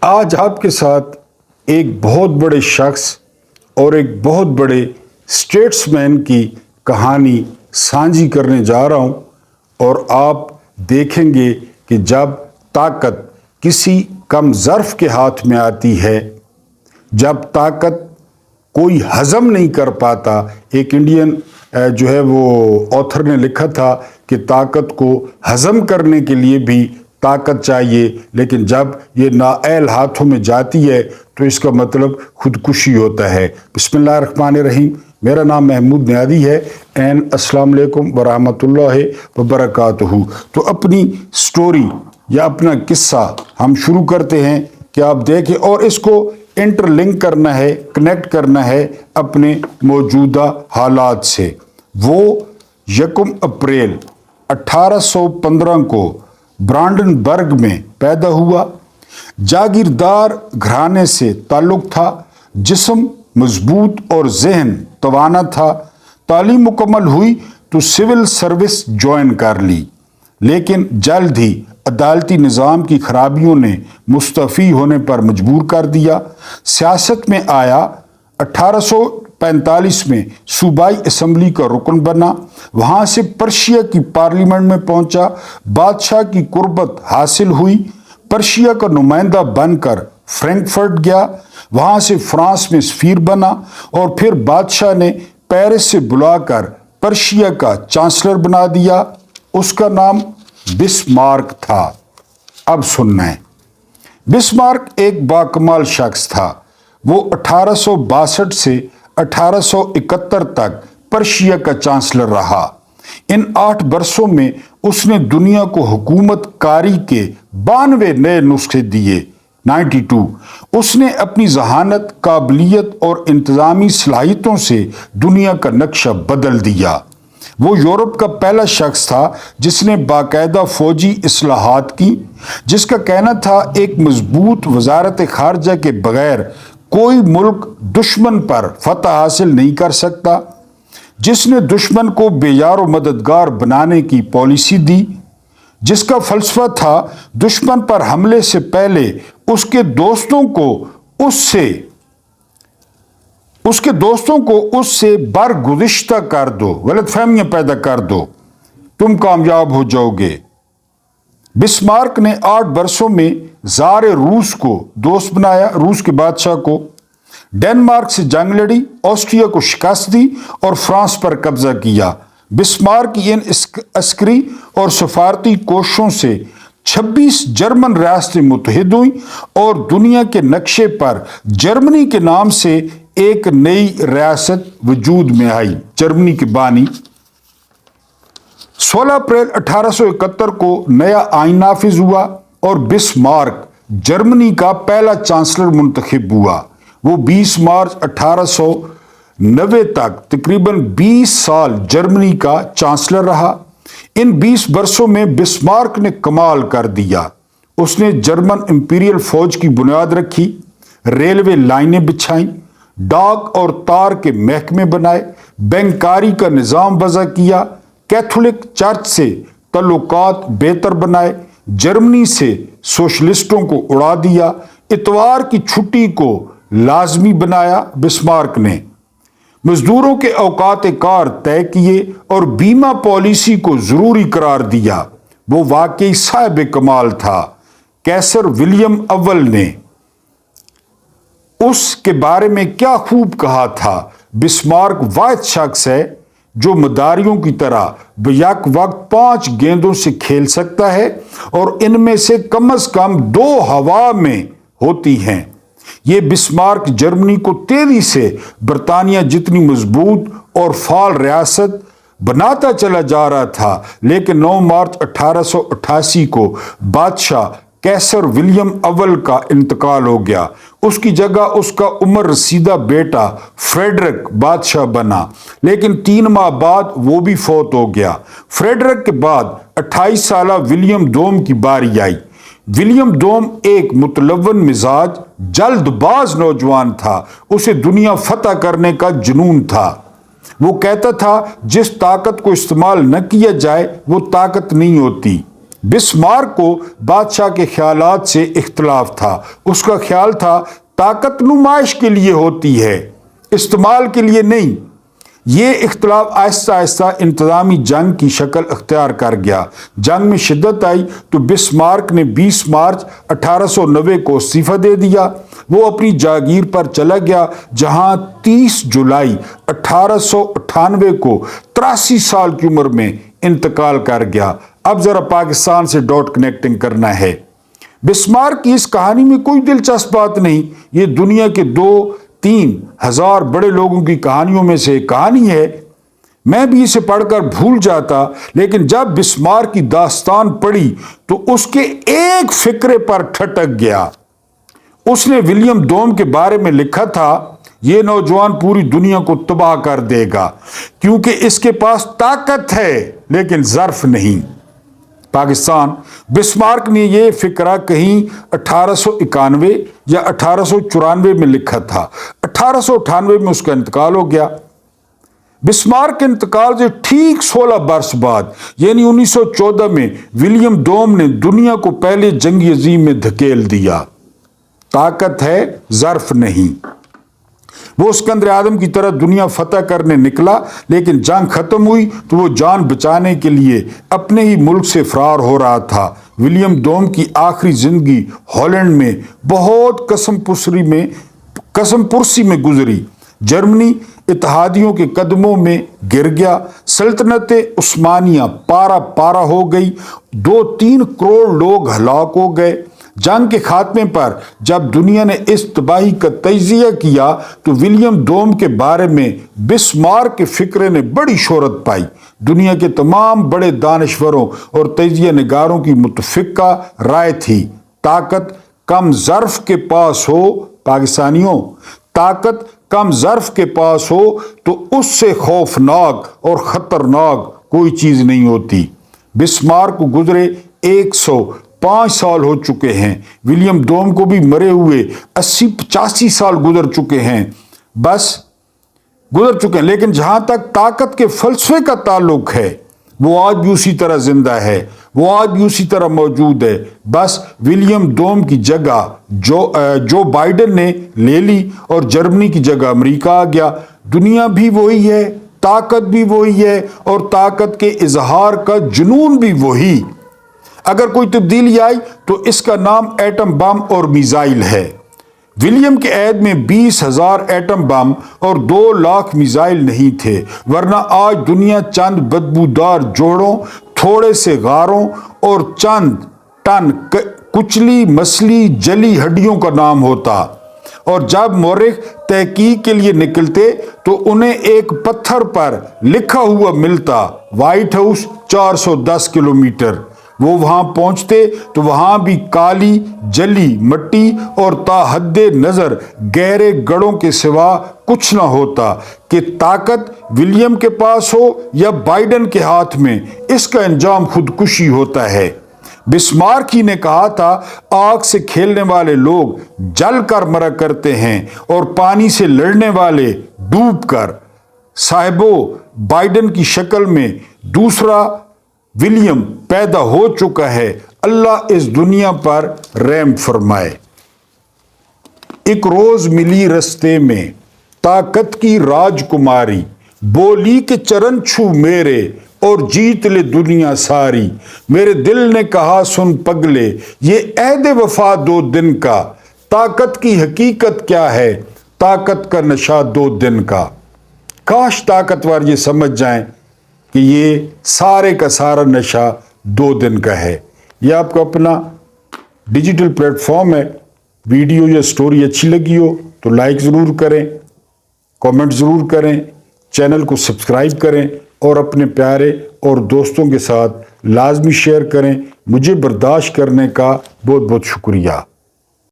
آج آپ کے ساتھ ایک بہت بڑے شخص اور ایک بہت بڑے اسٹیٹس مین کی کہانی سانجھی کرنے جا رہا ہوں، اور آپ دیکھیں گے کہ جب طاقت کسی کم ظرف کے ہاتھ میں آتی ہے، جب طاقت کوئی ہضم نہیں کر پاتا۔ ایک انڈین جو ہے وہ آتھر نے لکھا تھا کہ طاقت کو ہضم کرنے کے لیے بھی طاقت چاہیے، لیکن جب یہ نااہل ہاتھوں میں جاتی ہے تو اس کا مطلب خودکشی ہوتا ہے۔ بسم اللہ الرحمن الرحیم۔ میرا نام محمود نیادی ہے۔ السلام علیکم ورحمۃ اللہ وبرکاتہ۔ تو اپنی سٹوری یا اپنا قصہ ہم شروع کرتے ہیں کہ آپ دیکھیں، اور اس کو انٹر لنک کرنا ہے، کنیکٹ کرنا ہے اپنے موجودہ حالات سے۔ وہ 1 اپریل 1815 کو برانڈن برگ میں پیدا ہوا۔ جاگیردار گھرانے سے تعلق تھا، جسم مضبوط اور ذہن توانا تھا۔ تعلیم مکمل ہوئی تو سول سروس جوائن کر لی، لیکن جلد ہی عدالتی نظام کی خرابیوں نے مستعفی ہونے پر مجبور کر دیا۔ سیاست میں آیا۔ 1845 میں صوبائی اسمبلی کا رکن بنا، وہاں سے پرشیا کی پارلیمنٹ میں پہنچا۔ بادشاہ کی قربت حاصل ہوئی۔ پرشیا کا نمائندہ بن کر فرینکفرٹ گیا، وہاں سے فرانس میں سفیر بنا، اور پھر بادشاہ نے پیرس سے بلا کر پرشیا کا چانسلر بنا دیا۔ اس کا نام بسمارک تھا۔ اب سننا ہے، بسمارک ایک باکمال شخص تھا۔ وہ 1862 سے 1871 تک پرشیا کا چانسلر رہا۔ ان 8 برسوں میں اس نے دنیا کو حکومت کاری کے 92 نئے نسخے دیے۔ 92 اس نے اپنی ذہانت، قابلیت اور انتظامی صلاحیتوں سے دنیا کا نقشہ بدل دیا۔ وہ یورپ کا پہلا شخص تھا جس نے باقاعدہ فوجی اصلاحات کی، جس کا کہنا تھا ایک مضبوط وزارت خارجہ کے بغیر کوئی ملک دشمن پر فتح حاصل نہیں کر سکتا، جس نے دشمن کو بے یار و مددگار بنانے کی پالیسی دی، جس کا فلسفہ تھا دشمن پر حملے سے پہلے اس کے دوستوں کو اس سے برگزشتہ کر دو، غلط فہمیاں پیدا کر دو، تم کامیاب ہو جاؤ گے۔ بسمارک نے 8 برسوں میں زار روس کو دوست بنایا، روس کے بادشاہ کو، ڈنمارک سے جنگ لڑی، آسٹریا کو شکست دی اور فرانس پر قبضہ کیا۔ بسمارک کی ان عسکری اور سفارتی کوششوں سے 26 جرمن ریاستیں متحد ہوئیں اور دنیا کے نقشے پر جرمنی کے نام سے ایک نئی ریاست وجود میں آئی۔ جرمنی کے بانی 16 اپریل 1871 کو نیا آئین نافذ ہوا اور بسمارک جرمنی کا پہلا چانسلر منتخب ہوا۔ وہ 20 مارچ 1890 تک تقریباً 20 سال جرمنی کا چانسلر رہا۔ ان 20 برسوں میں بسمارک نے کمال کر دیا۔ اس نے جرمن امپیریل فوج کی بنیاد رکھی، ریلوے لائنیں بچھائیں، ڈاک اور تار کے محکمے بنائے، بینکاری کا نظام وضع کیا، کیتھولک چرچ سے تعلقات بہتر بنائے، جرمنی سے سوشلسٹوں کو اڑا دیا، اتوار کی چھٹی کو لازمی بنایا۔ بسمارک نے مزدوروں کے اوقات کار طے کیے اور بیمہ پالیسی کو ضروری قرار دیا۔ وہ واقعی صاحب کمال تھا۔ کیسر ولیم اول نے اس کے بارے میں کیا خوب کہا تھا، بسمارک واحد شخص ہے جو مداریوں کی طرح بیک وقت 5 گیندوں سے کھیل سکتا ہے اور ان میں سے کم از کم 2 ہوا میں ہوتی ہیں۔ یہ بسمارک جرمنی کو تیزی سے برطانیہ جتنی مضبوط اور فعال ریاست بناتا چلا جا رہا تھا، لیکن 9 مارچ 1888 کو بادشاہ کیسر ولیم اول کا انتقال ہو گیا۔ اس کی جگہ اس کا عمر رسیدہ بیٹا فریڈرک بادشاہ بنا، لیکن 3 ماہ بعد وہ بھی فوت ہو گیا۔ فریڈرک کے بعد 28 سالہ ولیم دوم کی باری آئی۔ ولیم دوم ایک متلون مزاج، جلد باز نوجوان تھا۔ اسے دنیا فتح کرنے کا جنون تھا۔ وہ کہتا تھا جس طاقت کو استعمال نہ کیا جائے وہ طاقت نہیں ہوتی۔ बिस्मार्क को बादशाह के ख्यालात से इख्तलाफ था। उसका ख्याल था ताकत नुमाइश के लिए होती है, इस्तेमाल के लिए नहीं। ये इख्तलाफ आहिस्ता आहिस्ता इंतज़ामी जंग की शक्ल अख्तियार कर गया। जंग में शिद्दत आई तो बिस्मार्क ने 20 मार्च 1890 को इस्तीफ़ा दे दिया। वो अपनी जागीर पर चला गया, जहां 30 जुलाई 1898 को 83 साल की उम्र में इंतकाल कर गया। अब ज़रा पाकिस्तान से डॉट कनेक्टिंग करना है। बिस्मार्क की इस कहानी में कोई दिलचस्प बात नहीं। ये दुनिया के 2-3 हज़ार बड़े लोगों की कहानियों में से एक कहानी है। मैं भी इसे पढ़कर भूल जाता, लेकिन जब बिस्मार्क की दास्तान पढ़ी तो उसके एक फिक्रे पर ठटक गया। उसने विलियम दोम के बारे में लिखा था, ये नौजवान पूरी दुनिया को तबाह कर देगा क्योंकि इसके पास ताकत है लेकिन ज़र्फ नहीं। पाकिस्तान, बिस्मार्क ने यह फिक्रा कहीं 1891 या 1894 में लिखा था। 1898 में उसका इंतकाल हो गया। बिस्मार्क के इंतकाल से ठीक 16 बरस बाद यानी 1914 में विलियम दोम ने दुनिया को पहले जंग अजीम में धकेल दिया। ताकत है, ज़र्फ नहीं। वो सिकंदर आदम की तरह दुनिया फतह करने निकला, लेकिन जंग खत्म हुई तो वो जान बचाने के लिए अपने ही मुल्क से फरार हो रहा था। विलियम दोम की आखिरी जिंदगी हॉलैंड में बहुत कसम पुरसी में गुजरी। जर्मनी इत्तेहादियों के कदमों में गिर गया। सल्तनत उस्मानिया पारा पारा हो गई। 2-3 करोड़ लोग हलाक हो गए। जंग के खात्मे पर जब दुनिया ने इस तबाही का तजिया किया तो विलियम दोम के बारे में बिस्मार्क के फिक्रे ने बड़ी शोहरत पाई। दुनिया के तमाम बड़े दानिश्वरों और तजिया निगारों की मुतफिका राय थी, ताकत कम ज़र्फ के पास हो। पाकिस्तानियों, ताकत कम ज़र्फ के पास हो तो उससे खौफनाक और ख़तरनाक कोई चीज़ नहीं होती। बिस्मार्क को गुजरे 105 साल हो चुके हैं। विलियम दोम को भी मरे हुए 80-85 साल गुजर चुके हैं, लेकिन जहां तक ताकत के फलसफे का ताल्लुक है वो आज भी उसी तरह जिंदा है, वो आज भी उसी तरह मौजूद है। बस विलियम दोम की जगह जो बाइडेन ने ले ली और जर्मनी की जगह अमेरिका आ गया। दुनिया भी वही है, ताकत भी वही है और ताकत के इजहार का जुनून भी वही। अगर कोई तब्दीली आई तो इसका नाम एटम बम और मिसाइल है। विलियम के ऐद में 20,000 एटम बम और 2 लाख मिसाइल नहीं थे, वरना आज दुनिया चंद बदबूदार जोड़ों, थोड़े से गारों और चंद टन कुचली मसली जली हड्डियों का नाम होता। और जब मोरिख तहकीक के लिए निकलते तो उन्हें एक पत्थर पर लिखा हुआ मिलता, व्हाइट हाउस 410 किलोमीटर। वो वहां पहुंचते तो वहां भी काली जली मट्टी और ताहद्दे नजर गहरे गढ़ों के सिवा कुछ ना होता। कि ताकत विलियम के पास हो या बाइडेन के हाथ में, इसका अंजाम खुदकुशी होता है। बिस्मार्क ही ने कहा था, आग से खेलने वाले लोग जल कर मरा करते हैं और पानी से लड़ने वाले डूब कर। साहिबो, बाइडेन की शक्ल में दूसरा विलियम पैदा हो चुका है। अल्लाह इस दुनिया पर रहम फरमाए। एक रोज मिली रस्ते में ताकत की राजकुमारी, बोली के चरण छू मेरे और जीत ले दुनिया सारी। मेरे दिल ने कहा, सुन पगले, ये अहद वफा 2 दिन का। ताकत की हकीकत क्या है, ताकत का नशा 2 दिन का। काश ताकतवर ये समझ जाएं कि ये सारे का सारा नशा 2 दिन का है। यह आपका अपना डिजिटल प्लेटफॉर्म है। वीडियो या स्टोरी अच्छी लगी हो तो लाइक ज़रूर करें, कमेंट ज़रूर करें, चैनल को सब्सक्राइब करें और अपने प्यारे और दोस्तों के साथ लाजमी शेयर करें। मुझे बर्दाश्त करने का बहुत बहुत शुक्रिया।